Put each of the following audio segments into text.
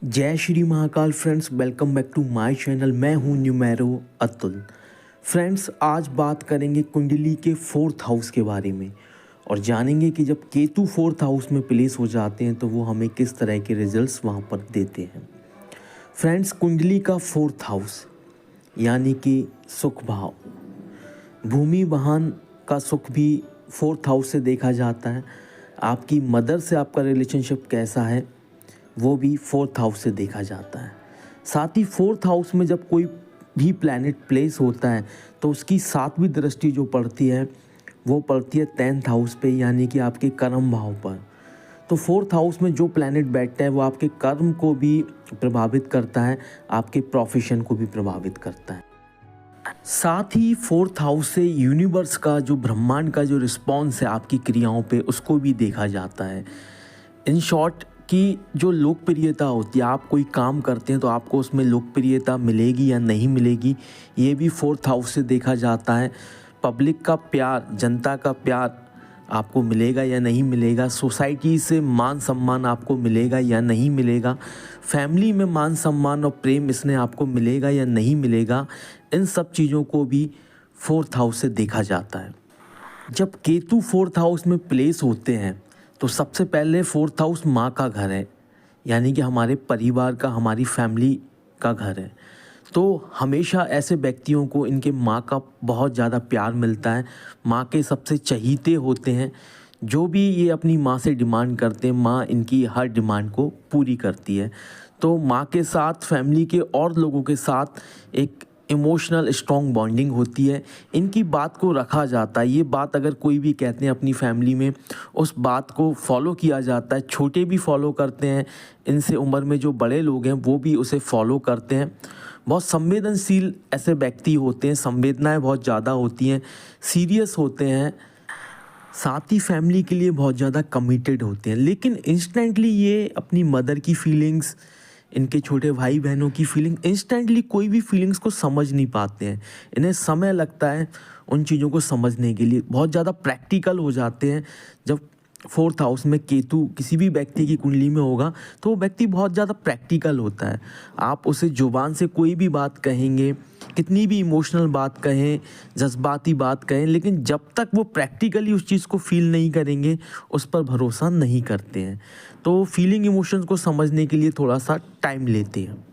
जय Shri Mahakal friends, welcome back to my channel. मैं हूं न्यूमेरो अतुल। फ्रेंड्स, आज बात करेंगे कुंडली के 4th हाउस के बारे में और जानेंगे कि जब केतु 4th हाउस में प्लेस हो जाते हैं तो वो हमें किस तरह के रिजल्ट्स वहां पर देते हैं। फ्रेंड्स, कुंडली का 4th हाउस यानी कि सुख भाव, भूमि वाहन का सुख भी 4th हाउस से देखा जाता है। आपकी मदर से आपका रिलेशनशिप कैसा है वो भी 4th हाउस से देखा जाता है। साथ ही 4th हाउस में जब कोई भी प्लैनेट प्लेस होता है तो उसकी 7वीं दृष्टि जो पड़ती है वो पड़ती है 10th हाउस पे, यानी कि आपके कर्म भाव पर। तो 4th हाउस में जो प्लैनेट बैठता है वो आपके कर्म को भी प्रभावित करता है, आपके प्रोफेशन को भी प्रभावित करता है। साथ ही 4th हाउस से यूनिवर्स का जो ब्रह्मांड का जो रिस्पॉन्स है आपकी क्रियाओं पे उसको भी देखा जाता है। इन शॉर्ट कि जो लोकप्रियता होती है, आप कोई काम करते हैं तो आपको उसमें लोकप्रियता मिलेगी या नहीं मिलेगी, ये भी 4th हाउस से देखा जाता है। पब्लिक का प्यार, जनता का प्यार आपको मिलेगा या नहीं मिलेगा, सोसाइटी से मान सम्मान आपको मिलेगा या नहीं मिलेगा, फैमिली में मान सम्मान और प्रेम इसने आपको मिलेगा या नहीं मिलेगा, इन सब चीज़ों को भी 4th हाउस से देखा जाता है। जब केतु 4th हाउस में प्लेस होते हैं तो सबसे पहले 4th हाउस माँ का घर है, यानी कि हमारे परिवार का, हमारी फैमिली का घर है। तो हमेशा ऐसे व्यक्तियों को इनके माँ का बहुत ज़्यादा प्यार मिलता है, माँ के सबसे चहीते होते हैं। जो भी ये अपनी माँ से डिमांड करते हैं, माँ इनकी हर डिमांड को पूरी करती है। तो माँ के साथ, फैमिली के और लोगों के साथ एक इमोशनल स्ट्रॉन्ग बॉन्डिंग होती है। इनकी बात को रखा जाता है। ये बात अगर कोई भी कहते हैं अपनी फैमिली में, उस बात को फॉलो किया जाता है। छोटे भी फॉलो करते हैं, इनसे उम्र में जो बड़े लोग हैं वो भी उसे फॉलो करते हैं। बहुत संवेदनशील ऐसे व्यक्ति होते हैं, संवेदनाएं बहुत ज़्यादा होती हैं, सीरियस होते हैं, साथ ही फैमिली के लिए बहुत ज़्यादा कमिटेड होते हैं। लेकिन इंस्टेंटली ये अपनी मदर की फीलिंग्स, इनके छोटे भाई बहनों की फीलिंग, इंस्टेंटली कोई भी फीलिंग्स को समझ नहीं पाते हैं। इन्हें समय लगता है उन चीज़ों को समझने के लिए, बहुत ज़्यादा प्रैक्टिकल हो जाते हैं। जब 4th हाउस में केतु किसी भी व्यक्ति की कुंडली में होगा तो वो व्यक्ति बहुत ज़्यादा प्रैक्टिकल होता है। आप उसे जुबान से कोई भी बात कहेंगे, कितनी भी इमोशनल बात कहें, जज्बाती बात कहें, लेकिन जब तक वो प्रैक्टिकली उस चीज़ को फील नहीं करेंगे उस पर भरोसा नहीं करते हैं। तो फीलिंग, इमोशंस को समझने के लिए थोड़ा सा टाइम लेते हैं।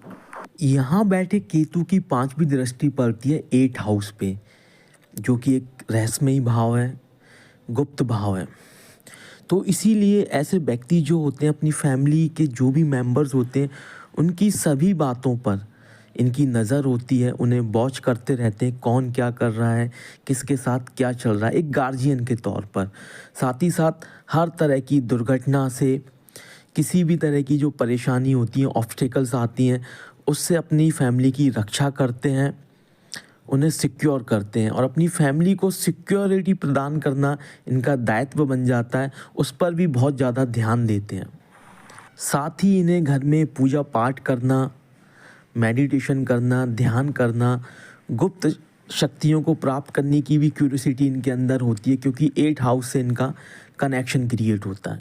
यहाँ बैठे केतु की 5वीं दृष्टि पड़ती है 8th हाउस पे, जो कि एक रहस्यमयी भाव है, गुप्त भाव है। तो इसीलिए ऐसे व्यक्ति जो होते हैं, अपनी फैमिली के जो भी मेंबर्स होते हैं, उनकी सभी बातों पर इनकी नज़र होती है। उन्हें वॉच करते रहते हैं, कौन क्या कर रहा है, किसके साथ क्या चल रहा है, एक गार्जियन के तौर पर। साथ ही साथ हर तरह की दुर्घटना से, किसी भी तरह की जो परेशानी होती है, ऑब्स्टेकल्स आती हैं, उससे अपनी फैमिली की रक्षा करते हैं, उन्हें सिक्योर करते हैं और अपनी फैमिली को सिक्योरिटी प्रदान करना इनका दायित्व बन जाता है। उस पर भी बहुत ज़्यादा ध्यान देते हैं। साथ ही इन्हें घर में पूजा पाठ करना, मेडिटेशन करना, ध्यान करना, गुप्त शक्तियों को प्राप्त करने की भी क्यूरियोसिटी इनके अंदर होती है, क्योंकि 8th हाउस से इनका कनेक्शन क्रिएट होता है।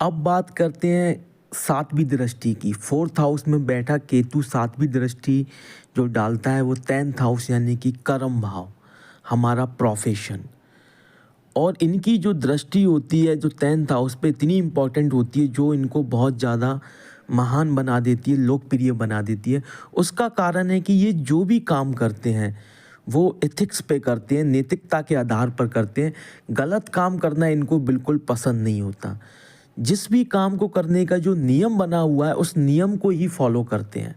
अब बात करते हैं 7वीं दृष्टि की। 4th हाउस में बैठा केतु 7वीं दृष्टि जो डालता है वो 10th हाउस, यानी कि कर्म भाव, हमारा प्रोफेशन। और इनकी जो दृष्टि होती है जो 10th हाउस पे इतनी इम्पॉर्टेंट होती है, जो इनको बहुत ज़्यादा महान बना देती है, लोकप्रिय बना देती है। उसका कारण है कि ये जो भी काम करते हैं वो एथिक्स पे करते हैं, नैतिकता के आधार पर करते हैं। गलत काम करना इनको बिल्कुल पसंद नहीं होता। जिस भी काम को करने का जो नियम बना हुआ है उस नियम को ही फॉलो करते हैं।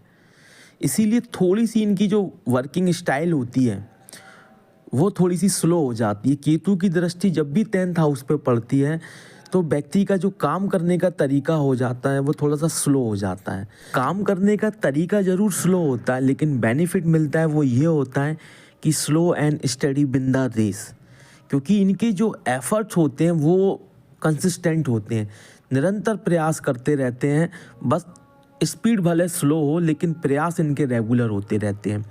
इसीलिए थोड़ी सी इनकी जो वर्किंग स्टाइल होती है वो थोड़ी सी स्लो हो जाती है। केतु की दृष्टि जब भी 10th हाउस पे पड़ती है तो व्यक्ति का जो काम करने का तरीका हो जाता है वो थोड़ा सा स्लो हो जाता है। काम करने का तरीका ज़रूर स्लो होता है, लेकिन बेनिफिट मिलता है वो ये होता है कि slow and study win the race. क्योंकि इनके जो एफर्ट्स होते हैं वो कंसिस्टेंट होते हैं, निरंतर प्रयास करते रहते हैं। बस स्पीड भले स्लो हो लेकिन प्रयास इनके रेगुलर होते रहते हैं।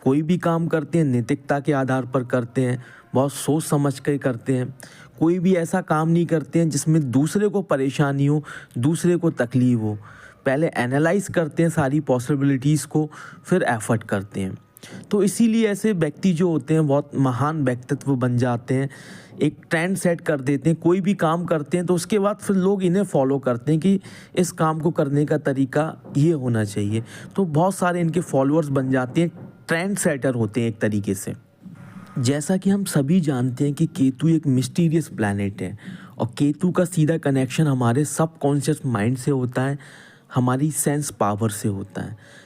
कोई भी काम करते हैं नैतिकता के आधार पर करते हैं, बहुत सोच समझ कर करते हैं। कोई भी ऐसा काम नहीं करते हैं जिसमें दूसरे को परेशानी हो, दूसरे को तकलीफ हो। पहले एनालाइज करते हैं सारी पॉसिबिलिटीज़ को, फिर एफर्ट करते हैं। तो इसीलिए ऐसे व्यक्ति जो होते हैं बहुत महान व्यक्तित्व बन जाते हैं, एक ट्रेंड सेट कर देते हैं। कोई भी काम करते हैं तो उसके बाद फिर लोग इन्हें फॉलो करते हैं कि इस काम को करने का तरीका ये होना चाहिए। तो बहुत सारे इनके फॉलोअर्स बन जाते हैं, ट्रेंड सेटर होते हैं एक तरीके से। जैसा कि हम सभी जानते हैं कि केतु एक मिस्टीरियस प्लैनेट है और केतु का सीधा कनेक्शन हमारे सबकॉन्शियस माइंड से होता है, हमारी सेंस पावर से होता है।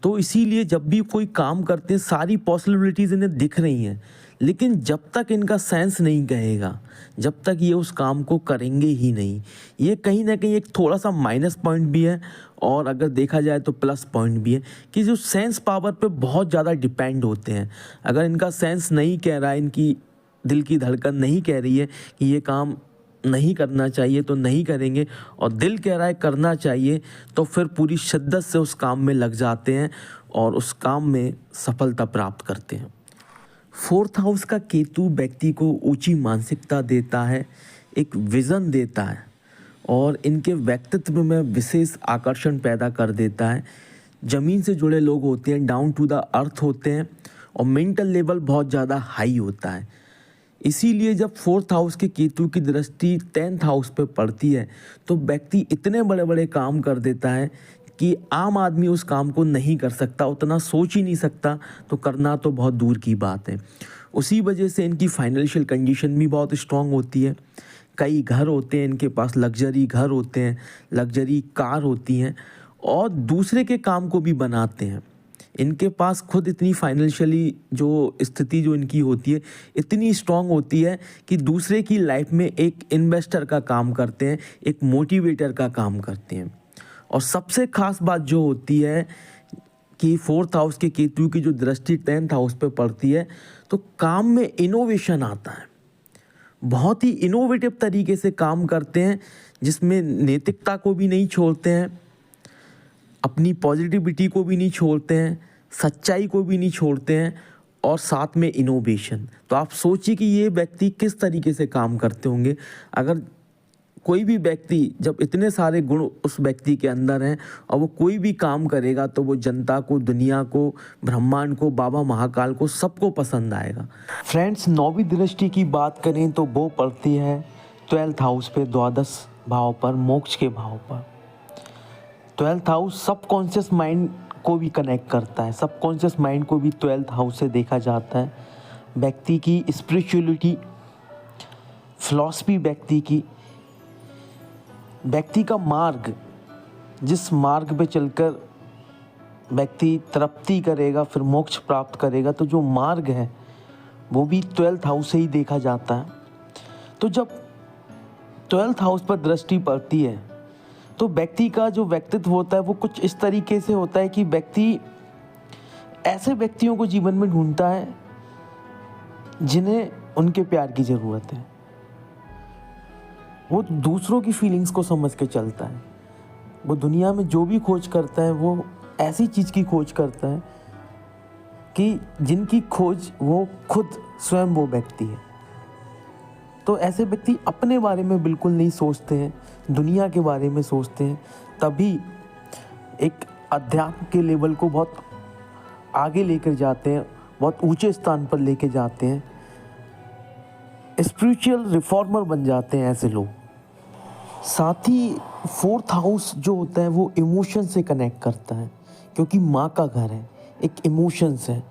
तो इसीलिए जब भी कोई काम करते हैं सारी पॉसिबिलिटीज़ इन्हें दिख रही हैं, लेकिन जब तक इनका सेंस नहीं कहेगा, जब तक ये उस काम को करेंगे ही नहीं। ये कहीं ना कहीं एक थोड़ा सा माइनस पॉइंट भी है और अगर देखा जाए तो प्लस पॉइंट भी है कि जो सेंस पावर पे बहुत ज़्यादा डिपेंड होते हैं। अगर इनका सेंस नहीं कह रहा है, इनकी दिल की धड़कन नहीं कह रही है कि ये काम नहीं करना चाहिए तो नहीं करेंगे, और दिल कह रहा है करना चाहिए, तो फिर पूरी शिद्दत से उस काम में लग जाते हैं और उस काम में सफलता प्राप्त करते हैं। फोर्थ हाउस का केतु व्यक्ति को ऊंची मानसिकता देता है, एक विज़न देता है और इनके व्यक्तित्व में विशेष आकर्षण पैदा कर देता है। ज़मीन से जुड़े लोग होते हैं, डाउन टू द अर्थ होते हैं और मेंटल लेवल बहुत ज़्यादा हाई होता है। इसीलिए जब फोर्थ हाउस के केतु की दृष्टि 10th हाउस पे पड़ती है तो व्यक्ति इतने बड़े बड़े काम कर देता है कि आम आदमी उस काम को नहीं कर सकता, उतना सोच ही नहीं सकता, तो करना तो बहुत दूर की बात है। उसी वजह से इनकी फाइनेंशियल कंडीशन भी बहुत स्ट्रांग होती है। कई घर होते हैं इनके पास, लग्जरी घर होते हैं, लग्जरी कार होती हैं और दूसरे के काम को भी बनाते हैं। इनके पास खुद इतनी फाइनेंशियली जो स्थिति जो इनकी होती है इतनी स्ट्रांग होती है कि दूसरे की लाइफ में एक इन्वेस्टर का काम करते हैं, एक मोटिवेटर का काम करते हैं। और सबसे ख़ास बात जो होती है कि फोर्थ हाउस के केतु की जो दृष्टि 10th हाउस पे पड़ती है तो काम में इनोवेशन आता है। बहुत ही इनोवेटिव तरीके से काम करते हैं, जिसमें नैतिकता को भी नहीं छोड़ते हैं, अपनी पॉजिटिविटी को भी नहीं छोड़ते हैं, सच्चाई को भी नहीं छोड़ते हैं और साथ में इनोवेशन। तो आप सोचिए कि ये व्यक्ति किस तरीके से काम करते होंगे। अगर कोई भी व्यक्ति, जब इतने सारे गुण उस व्यक्ति के अंदर हैं और वो कोई भी काम करेगा तो वो जनता को, दुनिया को, ब्रह्मांड को, बाबा महाकाल को, सबको पसंद आएगा। फ्रेंड्स, 9वीं दृष्टि की बात करें तो वो पड़ती है 12th हाउस पे, द्वादश भाव पर, मोक्ष के भाव पर। 12th हाउस सबकॉन्शियस माइंड को भी कनेक्ट करता है। सबकॉन्शियस माइंड को भी 12th हाउस से देखा जाता है। व्यक्ति की स्पिरिचुअलिटी, फिलॉसफी, व्यक्ति का मार्ग, जिस मार्ग पे चलकर व्यक्ति तृप्ति करेगा, फिर मोक्ष प्राप्त करेगा, तो जो मार्ग है वो भी 12th हाउस से ही देखा जाता है। तो जब 12th हाउस पर दृष्टि पड़ती है तो व्यक्ति का जो व्यक्तित्व होता है वो कुछ इस तरीके से होता है कि व्यक्ति ऐसे व्यक्तियों को जीवन में ढूंढता है जिन्हें उनके प्यार की ज़रूरत है। वो दूसरों की फीलिंग्स को समझ के चलता है। वो दुनिया में जो भी खोज करता है वो ऐसी चीज़ की खोज करता है कि जिनकी खोज वो खुद स्वयं वो व्यक्ति है। तो ऐसे व्यक्ति अपने बारे में बिल्कुल नहीं सोचते हैं, दुनिया के बारे में सोचते हैं। तभी एक अध्यात्म के लेवल को बहुत आगे लेकर जाते हैं, बहुत ऊंचे स्थान पर लेके जाते हैं। स्पिरिचुअल रिफॉर्मर बन जाते हैं ऐसे लोग। साथ ही 4th हाउस जो होता है वो इमोशन से कनेक्ट करता है, क्योंकि माँ का घर है, एक इमोशंस है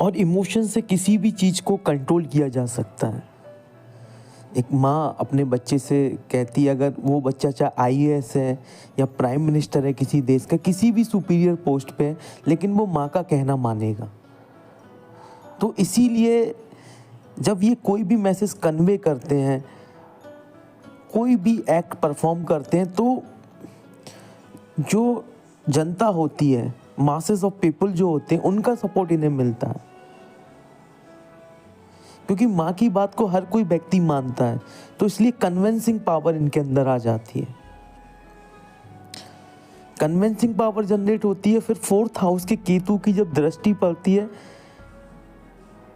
और इमोशन से किसी भी चीज़ को कंट्रोल किया जा सकता है। एक माँ अपने बच्चे से कहती है, अगर वो बच्चा चाहे IAS है या प्राइम मिनिस्टर है किसी देश का, किसी भी सुपीरियर पोस्ट पे है, लेकिन वो माँ का कहना मानेगा। तो इसीलिए जब ये कोई भी मैसेज कन्वे करते हैं, कोई भी एक्ट परफॉर्म करते हैं, तो जो जनता होती है, मासेस ऑफ पीपल जो होते हैं, उनका सपोर्ट इन्हें मिलता है, क्योंकि माँ की बात को हर कोई व्यक्ति मानता है। तो इसलिए कन्विंसिंग पावर इनके अंदर आ जाती है। कन्विंसिंग पावर जनरेट होती है। फिर 4th हाउस के केतु की जब दृष्टि पड़ती है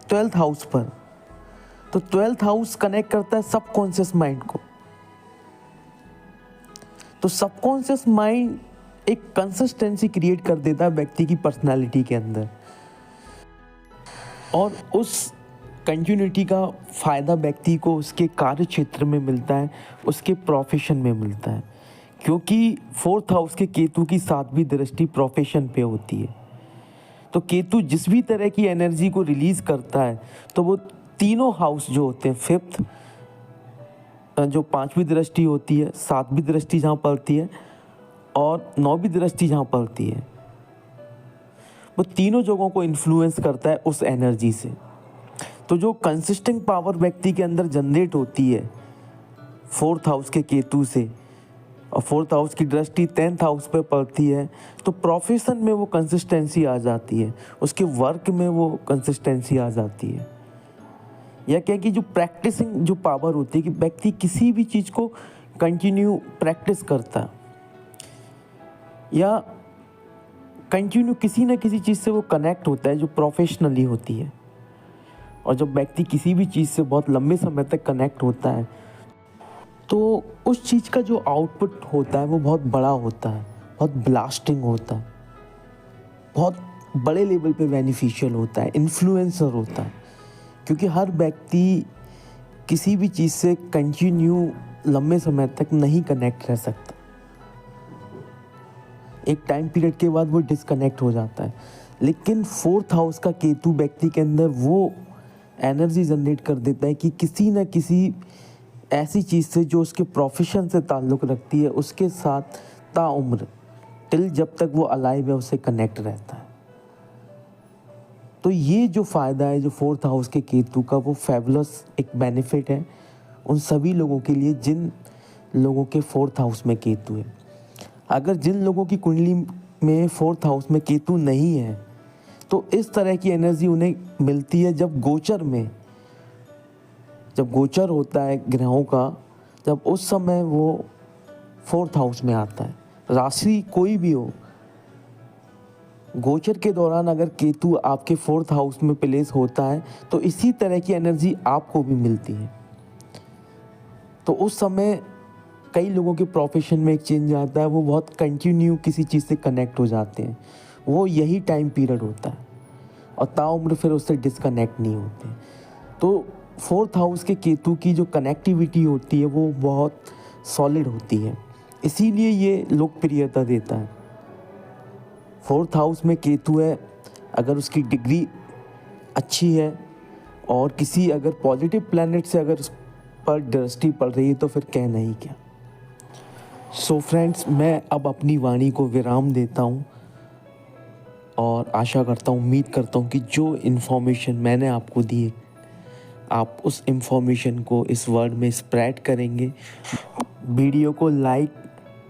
12th हाउस पर, तो 12th हाउस कनेक्ट करता है सबकॉन्शियस माइंड को। तो सबकॉन्शियस माइंड एक कंसिस्टेंसी क्रिएट कर देता है व्यक्ति की पर्सनालिटी के अंदर, और उस कंटिन्यूटी का फ़ायदा व्यक्ति को उसके कार्य क्षेत्र में मिलता है, उसके प्रोफेशन में मिलता है, क्योंकि फोर्थ हाउस के केतु की 7वीं दृष्टि प्रोफेशन पे होती है। तो केतु जिस भी तरह की एनर्जी को रिलीज़ करता है तो वो तीनों हाउस जो होते हैं, 5th जो 5वीं दृष्टि होती है, 7वीं दृष्टि जहाँ पड़ती है और 9वीं दृष्टि जहाँ पड़ती है, वो तीनों जगहों को इन्फ्लुएंस करता है उस एनर्जी से। तो जो कंसिस्टेंट पावर व्यक्ति के अंदर जनरेट होती है फोर्थ हाउस के केतु से, और फोर्थ हाउस की दृष्टि 10th हाउस पे पड़ती है, तो प्रोफेशन में वो कंसिस्टेंसी आ जाती है, उसके वर्क में वो कंसिस्टेंसी आ जाती है। या क्या कि जो प्रैक्टिसिंग जो पावर होती है कि व्यक्ति किसी भी चीज़ को कंटिन्यू प्रैक्टिस करता है या कंटिन्यू किसी न किसी चीज़ से वो कनेक्ट होता है जो प्रोफेशनली होती है। और जब व्यक्ति किसी भी चीज़ से बहुत लंबे समय तक कनेक्ट होता है तो उस चीज़ का जो आउटपुट होता है वो बहुत बड़ा होता है, बहुत ब्लास्टिंग होता है, बहुत बड़े लेवल पे बेनिफिशियल होता है, इन्फ्लुएंसर होता है। क्योंकि हर व्यक्ति किसी भी चीज़ से कंटिन्यू लंबे समय तक नहीं कनेक्ट रह सकता, एक टाइम पीरियड के बाद वो डिस्कनेक्ट हो जाता है। लेकिन फोर्थ हाउस का केतु व्यक्ति के अंदर वो एनर्जी जनरेट कर देता है कि किसी न किसी ऐसी चीज़ से जो उसके प्रोफेशन से ताल्लुक़ रखती है उसके साथ ताउम्र टिल जब तक वो अलाइव है उससे कनेक्ट रहता है। तो ये जो फ़ायदा है जो फोर्थ हाउस के केतु का, वो फेबुलस एक बेनिफिट है उन सभी लोगों के लिए जिन लोगों के फोर्थ हाउस में केतु है। अगर जिन लोगों की कुंडली में फोर्थ हाउस में केतु नहीं है तो इस तरह की एनर्जी उन्हें मिलती है जब गोचर होता है ग्रहों का, जब उस समय वो फोर्थ हाउस में आता है। राशि कोई भी हो, गोचर के दौरान अगर केतु आपके फोर्थ हाउस में प्लेस होता है तो इसी तरह की एनर्जी आपको भी मिलती है। तो उस समय कई लोगों के प्रोफेशन में एक चेंज आता है, वो बहुत कंटिन्यू किसी चीज़ से कनेक्ट हो जाते हैं, वो यही टाइम पीरियड होता है और ताउम्र फिर उससे डिस्कनेक्ट नहीं होते। तो फोर्थ हाउस के केतु की जो कनेक्टिविटी होती है वो बहुत सॉलिड होती है, इसीलिए ये लोकप्रियता देता है। फोर्थ हाउस में केतु है, अगर उसकी डिग्री अच्छी है और किसी अगर पॉजिटिव प्लैनेट से अगर उस पर दृष्टि पड़ रही है तो फिर कहना ही क्या। सो फ्रेंड्स, मैं अब अपनी वाणी को विराम देता हूँ और आशा करता हूँ, उम्मीद करता हूँ कि जो इन्फॉर्मेशन मैंने आपको दी है आप उस इन्फॉर्मेशन को इस वर्ल्ड में स्प्रेड करेंगे, वीडियो को लाइक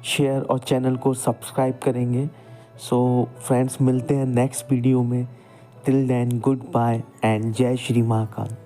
शेयर और चैनल को सब्सक्राइब करेंगे। सो फ्रेंड्स, मिलते हैं नेक्स्ट वीडियो में। Till then good bye and जय श्री महाकाल।